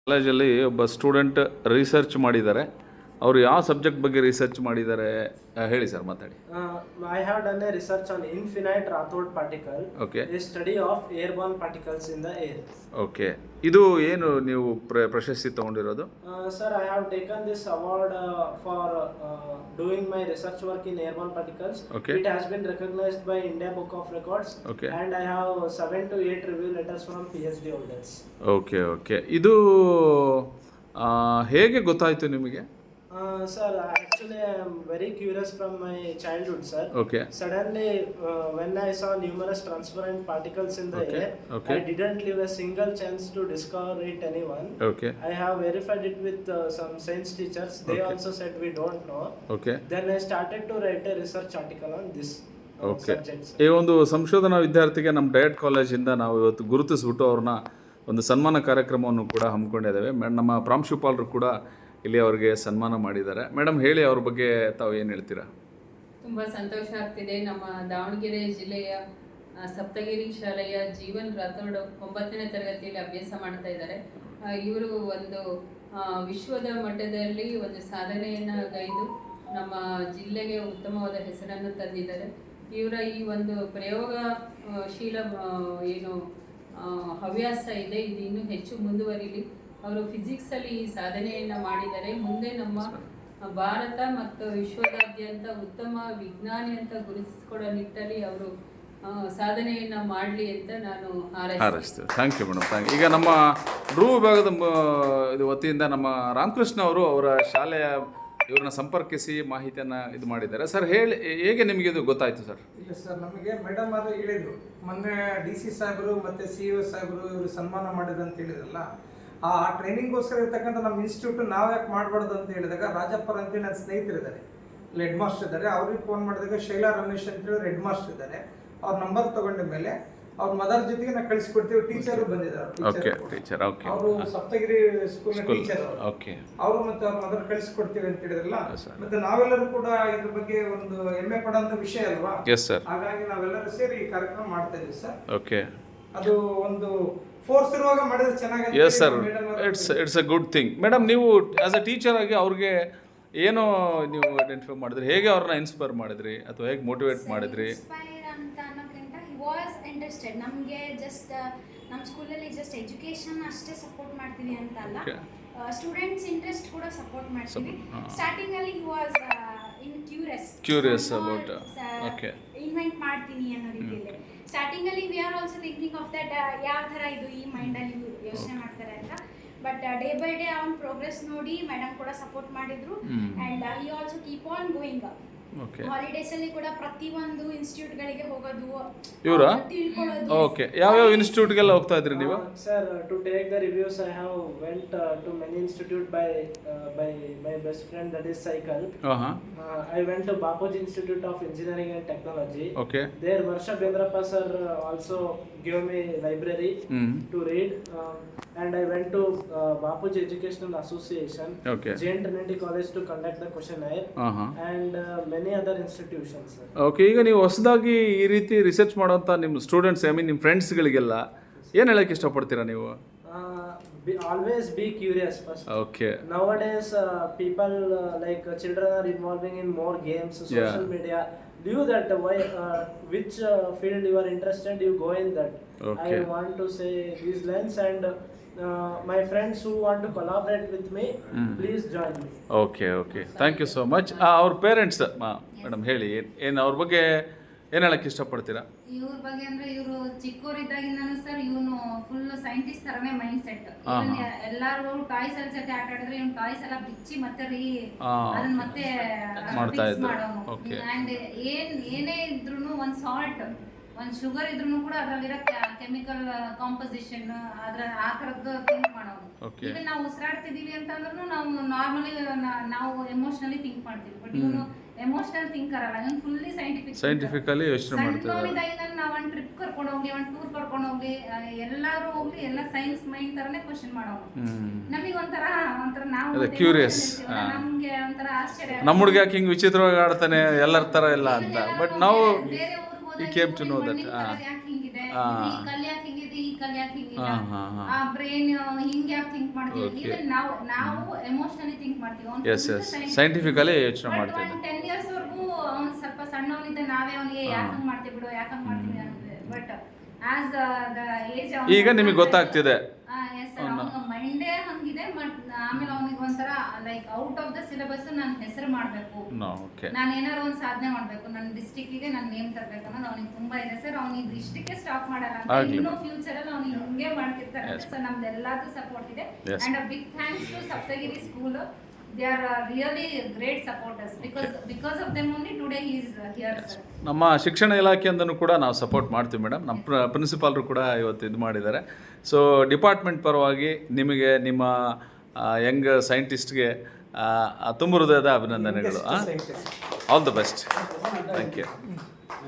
ಕಾಲೇಜಲ್ಲಿ ಒಬ್ಬ student research ಮಾಡಿದ್ದಾರೆ. ಅವರು ಯಾವ ಸಬ್ಜೆಕ್ಟ್ ಬಗ್ಗೆ ರಿಸರ್ಚ್ ಮಾಡಿದ್ದಾರೆ ಹೇಳಿ ಸರ್, ಮಾತಾಡಿ. I have done a research on infinite Rathod particle, okay a study of airborne particles in the air. Okay, ಇದು ಏನು ನೀವು ಪ್ರಶಸ್ತಿ ತಗೊಂಡಿರೋದು? Sir, I have taken this award for doing my research work in airborne particles. Okay. It has been recognized by India Book of Records. Okay. And I have 7 to 8 review letters from PhD holders. Okay okay, ಇದು ಹೇಗೆ ಗೊತ್ತಾಯಿತು ನಿಮಗೆ? Sir, actually I am very curious from my childhood, sir. Okay. Suddenly, when I saw numerous transparent particles in the Okay. air, Okay. I didn't leave a single chance to discover it anyone. Okay I have verified it with some science teachers. They Okay. also said we don't know. Okay Then I started to write a research article on this okay. subject, sir. ಈ ಒಂದು ಸಂಶೋಧನಾ ವಿದ್ಯಾರ್ಥಿಗೆ ನಮ್ಮ diet ಕಾಲೇಜಿಂದ ನಾವು ಇವತ್ತು ಗುರುತಿಸ್ಬಿಟ್ಟು ಅವ್ರನ್ನ ಒಂದು ಸನ್ಮಾನ ಕಾರ್ಯಕ್ರಮವನ್ನು ಕೂಡ ಹಮ್ಮಿಕೊಂಡಿದ್ದೇವೆ. ನಮ್ಮ ಪ್ರಾಂಶುಪಾಲರು ಕೂಡ ಇಲ್ಲಿ ಅವರಿಗೆ ಸನ್ಮಾನ ಮಾಡಿದ್ದಾರೆ. ಮೇಡಮ್ ಹೇಳಿ, ಅವ್ರ ಬಗ್ಗೆ ತಾವು ಏನು ಹೇಳ್ತೀರಾ? ತುಂಬ ಸಂತೋಷ ಆಗ್ತಿದೆ. ನಮ್ಮ ದಾವಣಗೆರೆ ಜಿಲ್ಲೆಯ ಸಪ್ತಗಿರಿ ಶಾಲೆಯ ಜೀವನ್ ರಾಥೋಡ್ 9ನೇ ತರಗತಿಯಲ್ಲಿ ಅಭ್ಯಾಸ ಮಾಡ್ತಾ ಇದ್ದಾರೆ. ಇವರು ಒಂದು ವಿಶ್ವದ ಮಟ್ಟದಲ್ಲಿ ಒಂದು ಸಾಧನೆಯನ್ನು ಗೈದು ನಮ್ಮ ಜಿಲ್ಲೆಗೆ ಉತ್ತಮವಾದ ಹೆಸರನ್ನು ತಂದಿದ್ದಾರೆ. ಇವರ ಈ ಒಂದು ಪ್ರಯೋಗಶೀಲ ಏನು ಹವ್ಯಾಸ ಇದೆ, ಇದು ಇನ್ನೂ ಹೆಚ್ಚು ಮುಂದುವರಿಲಿ. ಅವರು ಫಿಸಿಕ್ಸಲ್ಲಿ ಈ ಸಾಧನೆಯನ್ನು ಮಾಡಿದರೆ ಮುಂದೆ ನಮ್ಮ ಭಾರತ ಮತ್ತು ವಿಶ್ವದಾದ್ಯಂತ ಉತ್ತಮ ವಿಜ್ಞಾನಿ ಅಂತ ಗುರುತಿಸಿಕೊಡೋ ನಿಟ್ಟಲ್ಲಿ ಅವರು ಸಾಧನೆಯನ್ನು ಮಾಡಲಿ ಅಂತ ನಾನು ಹಾರೈಸ್ತೇವೆ. Thank you madam, thank you. ಈಗ ನಮ್ಮ ಡ್ರೂ ವಿಭಾಗದ ಇದು ವತಿಯಿಂದ ನಮ್ಮ ರಾಮಕೃಷ್ಣ ಅವರು ಅವರ ಶಾಲೆಯ ಇವ್ರನ್ನ ಸಂಪರ್ಕಿಸಿ ಮಾಹಿತಿಯನ್ನು ಇದು ಮಾಡಿದ್ದಾರೆ. ಸರ್ ಹೇಳಿ, ಹೇಗೆ ನಿಮಗೆ ಇದು ಗೊತ್ತಾಯಿತು ಸರ್? ಇಲ್ಲ ಸರ್, ನಮಗೆ ಮೇಡಮ್ ಅದು ಹೇಳಿದರು. ಮೊನ್ನೆ DC ಸಾಹೇಬರು ಮತ್ತು CEO ಸಾಹೇಬರು ಇವರು ಸನ್ಮಾನ ಮಾಡಿದಂತ ಹೇಳಿದ್ರಲ್ಲ, ಆ ಟ್ರೈನಿಂಗ್ಗೋಸ್ಕರ ಇರ್ತಕ್ಕಂಥ ನಮ್ಮ ಇನ್ಸ್ಟಿಟ್ಯೂಟ್ ನಾವು ಯಾಕೆ ಮಾಡಬಾರ್ದು ಅಂತ ಹೇಳಿದಾಗ, ರಾಜಪ್ಪರ್ ಅಂತೇಳಿ ನನ್ನ ಸ್ನೇಹಿತರಿದ್ದಾರೆ, ಇಲ್ಲಿ ಹೆಡ್ ಮಾಸ್ಟರ್ ಇದ್ದಾರೆ. ಅವ್ರಿಗೆ ಫೋನ್ ಮಾಡಿದಾಗ ಶೈಲಾ ರಮೇಶ್ ಅಂತೇಳಿ ಹೆಡ್ ಮಾಸ್ಟರ್ ಇದ್ದಾರೆ. ಅವ್ರ ನಂಬರ್ ತಗೊಂಡ ಮೇಲೆ ಅವ್ರ ಮದರ್ ಜೊತೆಗೆ ನಾವು ಕಳಿಸ್ಕೊಡ್ತೀವಿ. ಟೀಚರ್ ಬಂದಿದ್ದಾರೆ. Okay, teacher. ಓಕೆ, ಅವರು ಸಪ್ತಗಿರಿ ಸ್ಕೂಲ್ ಟೀಚರ್. ಓಕೆ, ಅವರು ಮತ್ತೆ ಅವ್ರ ಮದರ್ ಕಳಿಸ್ಕೊಡ್ತೀವಿ ಅಂತ ಹೇಳಿದ್ರಲ್ಲ. ಮತ್ತೆ ನಾವೆಲ್ಲರೂ ಕೂಡ ಇದ್ರ ಬಗ್ಗೆ ಒಂದು ಹೆಮ್ಮೆ ಪಡೋಂಥ ವಿಷಯ ಅಲ್ವಾ? Yes sir. ಹಾಗಾಗಿ ನಾವೆಲ್ಲರೂ ಸೇರಿ ಈ ಕಾರ್ಯಕ್ರಮ ಮಾಡ್ತಾ ಇದೀವಿ ಸರ್. ಓಕೆ, ಅದು ಒಂದು ಫೋರ್ಸ್ ಇರುವಾಗ ಮಾಡಿದ್ರೆ ಚೆನ್ನಾಗಿ. Yes sir, it's a good thing. Madam, ನೀವು ಆಸ್ ಅ ಟೀಚರ್ ಆಗಿ ಅವ್ರಿಗೆ ಏನು ನೀವು ಐಡೆಂಟಿಫೈ ಮಾಡಿದ್ರಿ? ಹೇಗೆ ಅವ್ರನ್ನ ಇನ್ಸ್ಪೈರ್ ಮಾಡಿದ್ರಿ ಅಥವಾ ಹೇಗೆ ಮೋಟಿವೇಟ್ ಮಾಡಿದ್ರಿ? ಇನ್ಸ್ಪೈರ್ ಅಂತ ಅನ್ನೋಕ್ಕಿಂತ ಹಿ ವಾಸ್ ಇಂಟ್ರೆಸ್ಟೆಡ್. ನಮಗೆ ಜಸ್ಟ್ ನಮ್ಮ ಸ್ಕೂಲಲ್ಲಿ ಜಸ್ಟ್ ಎಜುಕೇಷನ್ ಅಷ್ಟೇ ಸಪೋರ್ಟ್ ಮಾಡ್ತೀವಿ ಅಂತ ಅಲ್ಲ, ಸ್ಟೂಡೆಂಟ್ಸ್ ಇಂಟ್ರೆಸ್ಟ್ ಕೂಡ ಸಪೋರ್ಟ್ ಮಾಡ್ತೀವಿ. ಸ್ಟಾರ್ಟಿಂಗಲ್ಲಿ he was curious about okay invent ಮಾಡ್ತೀನಿ ಅನ್ನೋ ರೀತಿಯಲ್ಲಿ. ಸ್ಟಾರ್ಟಿಂಗಲ್ಲಿ we are also thinking of that ಯಾವ ಥರ ಇದು ಈ ಮೈಂಡಲ್ಲಿ ಯೋಚನೆ ಮಾಡ್ತಾರೆ ಅಂತ. ಬಟ್ ಡೇ ಬೈ ಡೇ ಅವನ ಪ್ರೋಗ್ರೆಸ್ ನೋಡಿ ಮೇಡಮ್ ಕೂಡ ಸಪೋರ್ಟ್ ಮಾಡಿದ್ರು. And he also keep on going. Holidays ಅಲ್ಲಿ ಕೂಡ ಪ್ರತಿಯೊಂದು ಇನ್ಸ್ಟಿಟ್ಯೂಟ್ಗಳಿಗೆ ಹೋಗೋದು, ಇವರಾ? ತಿಳ್ಕೊಳ್ಳೋದು. ಓಕೆ, ಯಾವ್ಯಾವ ಇನ್ಸ್ಟಿಟ್ಯೂಟ್ಗೆಲ್ಲ ಹೋಗ್ತಾ ಇದ್ರಿ ನೀವು? Sir, to take the reviews, I have went to many institute by my best friend, that is Cycle. I went to Bapuji Institute of Engineering and Technology. Okay. There Varsha Bendrappa sir also gave me library to read. And I went to Bapuji Educational Association, Okay. Jain Trinity College to conduct the questionnaire, and many other institutions, sir. Okay, ಈಗ ನೀವು ಹೊಸದಾಗಿ ಈ ರೀತಿ research ಮಾಡೋಂಥ ನಿಮ್ಮ students, I mean ನಿಮ್ಮ ಫ್ರೆಂಡ್ಸ್ಗಳಿಗೆಲ್ಲ ಏನು ಹೇಳೋಕ್ಕೆ ಇಷ್ಟಪಡ್ತೀರಾ ನೀವು? Always be curious first. Okay. Nowadays, people children are involving in more games, social media. Leave that. Why? Which field you are interested, you go in that. Okay. I want to say these lines, and my friends who want to collaborate with me, please join me. Okay okay, thank you so much. ಅವ್ರ parents madam ಹೇಳಿ, ಏನು ಅವ್ರ ಬಗ್ಗೆ ಏನು ಹೇಳಕ್ಕೆ ಇಷ್ಟಪಡ್ತೀರಾ? ಇವ್ರ ಬಗ್ಗೆ ಅಂದ್ರೆ ಇವರು ಚಿಕ್ಕವರಿದ್ದಾಗಿಂದನೂ ಸರ್ ಇವನು ಫುಲ್ ಸೈಂಟಿಸ್ಟ್ ತರನೇ ಮೈಂಡ್ ಸೆಟ್. ಎಲ್ಲಾರು ಟಾಯ್ಸ್ ಎಲ್ಲ ಜೊತೆ ಆಟ ಆಡಿದ್ರೆ ಇವ್ನು ಟಾಯ್ಸ್ ಎಲ್ಲ ಬಿಚ್ಚಿ ಮತ್ತೆ ಅದನ್ನ ಮತ್ತೆ ಮಾಡ್ತಾ ಇದ್ರು. ಮಾಡೋನು. ಅಂಡ್ ಏನೇ ಇದ್ರು ಒಂದ್ ಸಾಲ್ಟ್ ಒಂದ್ ಶುಗರ್ ಇದ್ರೂ ಕೂಡ ಅದ್ರಲ್ಲಿರೋ ಕೆಮಿಕಲ್ ಕಾಂಪೋಸಿಷನ್ ಅದ್ರ ಆ ತರದ್ದು ಥಿಂಕ್ ಮಾಡೋನು. ಈಗ ನಾವು ಉಸಿರಾಡ್ತಿದೀವಿ ಅಂತಂದ್ರೂ ನಾವು ನಾರ್ಮಲಿ ನಾವು ಎಮೋಷನಲಿ ಥಿಂಕ್ ಮಾಡ್ತೀವಿ. ಬಟ್ ಇವನು ಎಮೋಷನಲ್ ಥಿಂಕರ್ ಅಲ್ಲ, ಇವನು ಫುಲ್ಲಿ ಸೈಂಟಿಫಿಕಲಿ ಯೋಚನೆ ಮಾಡ್ತಾರೆ. ನಾವು ಒಂದು ಟ್ರಿಪ್ ಕರ್ಕೊಂಡು ಹೋಗ್ಲಿ, ಒಂದು ಟೂರ್ ಕರ್ಕೊಂಡು ಹೋಗ್ಲಿ, ಎಲ್ಲರೂ ಹೋಗ್ಲಿ, ಎಲ್ಲ ಸೈನ್ಸ್ ಮೈಂಡ್ ತರನೇ ಕ್ವಶನ್ ಮಾಡೋನು. ನಮಗೆ ಒಂಥರ ನಾವು ಕ್ಯೂರಿಯಸ್, ನಮ್ಗೆ ಒಂಥರ ಆಶ್ಚರ್ಯ, ನಮ್ಮ ಹುಡುಗ ಯಾಕೆ ಹಿಂಗೆ ವಿಚಿತ್ರವಾಗಿ ಆಡ್ತಾನೆ ಎಲ್ಲರ ಥರ ಎಲ್ಲ ಅಂತ. ಬಟ್ ನಾವು ಬೇರೆ he came to know that ಯಾಕೆ ಹಿಂಗಿದೆ, ಈ ಕಲ್ಲು ಯಾಕೆ ಹಿಂಗಿದೆ, ಈ ಕಲಿಯಕ್ಕೆ ಹಿಂಗಿಲ್ಲ, ಹಾಂ ಹಾಂ ಹಾಂ ಆ ಬ್ರೈನ್ ಹಿಂಗೆ ಯಾಕೆ ಥಿಂಕ್ ಮಾಡ್ತೀವಿ. Okay. ಈವನ್ ನಾವು ಎಮೋಷನಲಿ ಥಿಂಕ್ ಮಾಡ್ತೀವಿ. ಅವ್ನು is full is scientific. Scientifically ಯೋಚನೆ But ಮಾಡ್ತೀನಿ. ಒಂದು 10 years ವರ್ಗೂ ಅವ್ನು ಸ್ವಲ್ಪ ಸಣ್ಣವನಿದ್ದ ನಾವೇ ಅವನಿಗೆ ಯಾಕಂಗ್ ಮಾಡ್ತೀವಿ ಬಿಡು, ಯಾಕಂಗ್ ಮಾಡ್ತೀವಿ ಅಂತ. ಬಟ್ ಆಸ್ ದ ಏಜ್ ಈಗ ನಿಮಗೆ ಗೊತ್ತಾಗ್ತಿದೆ. ಅವನ ಮೈಂಡೇ ಹಂಗಿದೆ. ಬಟ್ ಆಮೇಲೆ ಅವನಿಗೆ ಒಂಥರ like out of the syllabus ನಾನು ಹೆಸರು ಮಾಡಬೇಕು, ಓಕೆ ನಾನು ಏನಾದ್ರು ಒಂದು ಸಾಧನೆ ಮಾಡಬೇಕು, ನನ್ನ ಡಿಸ್ಟಿಕ್ಕಿಗೆ ನಾನು ನೇಮ್ ತರಬೇಕು ಅನ್ನೋದು ಅವನಿಗೆ ತುಂಬಾ ಇದೆ ಸರ್. ಅವ್ನಿಗೆ ಇಷ್ಟಕ್ಕೆ ಸ್ಟಾಪ್ ಮಾಡಲ್ಲ ಅಂತ, ಆಗ್ಲಿ. ಇನ್ನೂ ಫ್ಯೂಚರ್ ಅಲ್ಲಿ ಅವ್ನಿಗೆ ಹಿಂಗೆ ಮಾಡ್ತಿರ್ತಾರೆ. Yes. ಸೊ ನಮ್ದೆಲ್ಲದೂ ಸಪೋರ್ಟ್ ಇದೆ. Yes. And a big thanks to Saptagiri school. They are really great supporters because of them only today he is here sir. ನಮ್ಮ ಶಿಕ್ಷಣ ಇಲಾಖೆಯಿಂದನೂ ಕೂಡ ನಾವು ಸಪೋರ್ಟ್ ಮಾಡ್ತೀವಿ ಮೇಡಮ್. ನಮ್ಮ ಪ್ರಿನ್ಸಿಪಾಲ್ರು ಕೂಡ ಇವತ್ತು ಇದು ಮಾಡಿದ್ದಾರೆ. ಸೊ ಡಿಪಾರ್ಟ್ಮೆಂಟ್ ಪರವಾಗಿ ನಿಮಗೆ ನಿಮ್ಮ ಯಂಗ್ ಸೈಂಟಿಸ್ಟ್ಗೆ ತುಂಬ ಹೃದಯದ ಅಭಿನಂದನೆಗಳು. All the best. Thank you.